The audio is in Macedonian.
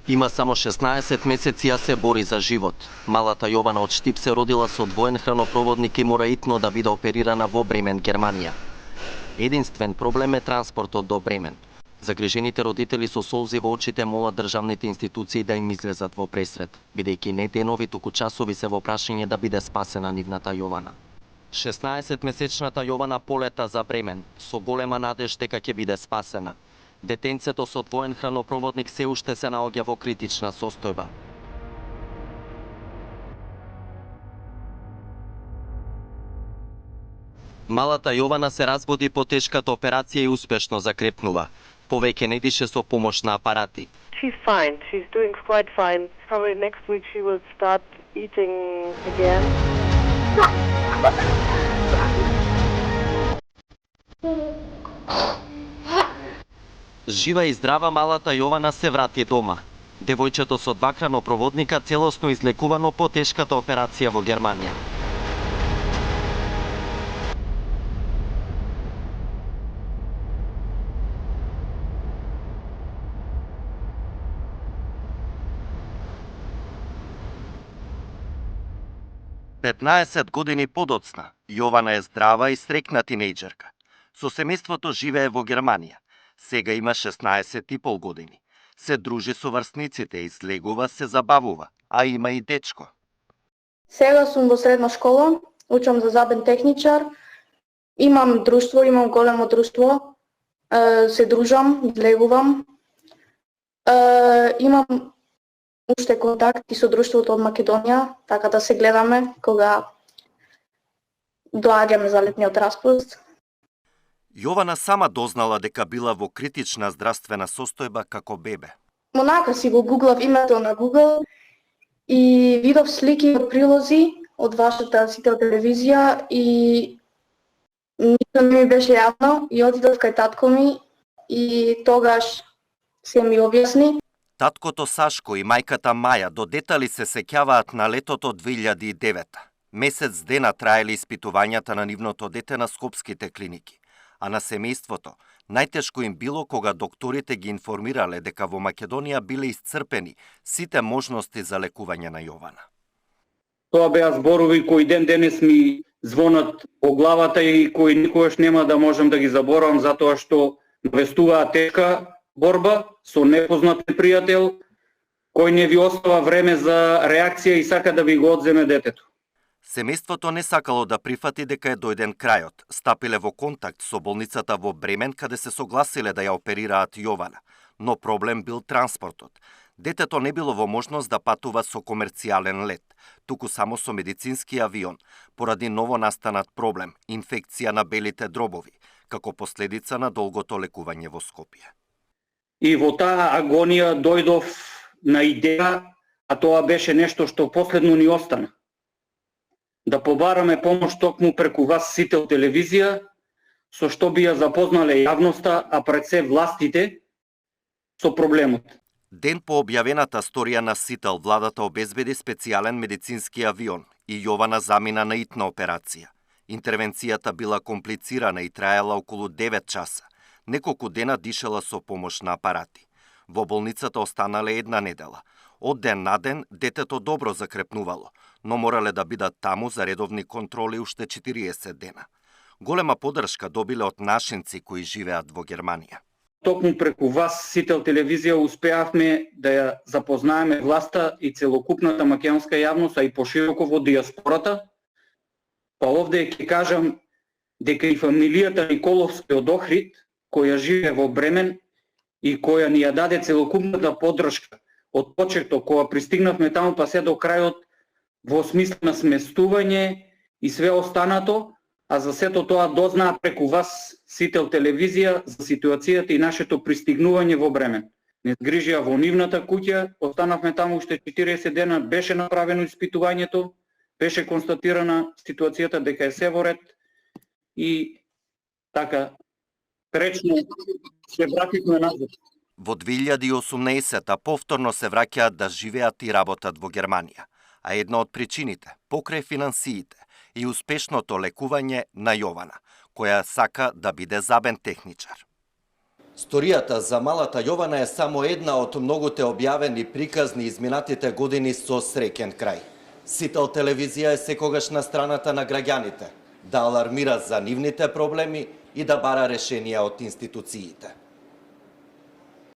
Има само 16 месеци, а се бори за живот. Малата Јована од Штип се родила со двоен хранопроводник и мора итно да биде оперирана во Бремен, Германија. Единствен проблем е транспортот до Бремен. Загрижените родители со солзи во очите молат државните институции да им излезат во пресрет, бидејќи не денови, туку часови се во прашање да биде спасена нивната Јована. 16-месечната Јована полета за Бремен, со голема надеж дека ќе биде спасена. Детенцето со двоен хранопроводник се уште се наоѓа во критична состојба. Малата Јована се разбуди по тешката операција и успешно закрепнува. Повеќе не дише со помош на апарати. She's fine. She's doing quite fine. Probably next week she will start eating again. Жива и здрава малата Јована се врати дома. Девојчето со два хранопроводника целосно излекувано по тешката операција во Германија. Петнаесет години подоцна, Јована е здрава и среќна тинејџерка. Со семејството живее во Германија. Сега има 16,5 години. Се дружи со врсниците, излегува, се забавува, а има и дечко. Сега сум во средна школа, учам за забен техничар. Имам друштво, имам големо друштво. Се дружам, излегувам. Имам уште контакти со друштвото од Македонија, така да се гледаме кога доаѓаме за летниот распуст. Јована сама дознала дека била во критична здравствена состојба како бебе. Монака си го гуглав името на Google и видов слики од прилози од вашата Сител телевизија и ништо не ми беше јавно и отидов кај татко ми и тогаш се ми објасни. Таткото Сашко и мајката Маја до детали се сеќаваат на летото 2009. Месец дена траеле испитувањата на нивното дете на скопските клиники. А на семејството најтешко им било кога докторите ги информирале дека во Македонија биле исцрпени сите можности за лекување на Јована. Тоа беа зборови кои ден денес ми звонат по главата и кои никогаш нема да можам да ги заборавам затоа што навестуваа тешка борба со непознат пријател кој не ви остава време за реакција и сака да ви го одземе детето. Семејството не сакало да прифати дека е дојден крајот. Стапиле во контакт со болницата во Бремен, каде се согласиле да ја оперираат Јована. Но проблем бил транспортот. Детето не било во можност да патува со комерцијален лет, туку само со медицински авион, поради новонастанат проблем – инфекција на белите дробови, како последица на долгото лекување во Скопје. И во таа агонија дојдов на идеја, а тоа беше нешто што последно ни остана. Да побараме помош токму преку вас Сител телевизија, со што би ја запознале јавноста, а пред се властите, со проблемот. Ден по објавената сторија на Сител, владата обезбеди специјален медицински авион и Јована замина на итна операција. Интервенцијата била комплицирана и траела околу 9 часа. Неколку дена дишела со помош на апарати. Во болницата останале една недела. Од ден на ден детето добро закрепнувало, но морале да бидат таму за редовни контроли уште 40 дена. Голема поддршка добиле од нашинци кои живеат во Германија. Токму преку вас, Сител телевизија, успеавме да ја запознаеме власта и целокупната македонска јавност, а и пошироко во диаспората. Па овде ќе кажам дека и фамилијата Николовски од Охрид, која живее во Бремен и која ни ја даде целокупната поддршка од почеток кога пристигнавме таму па се до крајот во смисла на сместување и све останато, а за сето тоа дознаа преку вас Сител телевизија за ситуацијата и нашето пристигнување во Бремен. Не згрижија во нивната куќа, останавме таму уште 40 дена, беше направено испитувањето, беше констатирана ситуацијата дека е се во ред и така речно се вративме назад. Во 2018 повторно се враќаат да живеат и работат во Германија, а една од причините покрај финансиите и успешното лекување на Јована, која сака да биде забен техничар. Сторијата за малата Јована е само една од многуте објавени приказни изминатите години со среќен крај. Сител телевизија е секогаш на страната на граѓаните, да алармира за нивните проблеми и да бара решенија од институциите.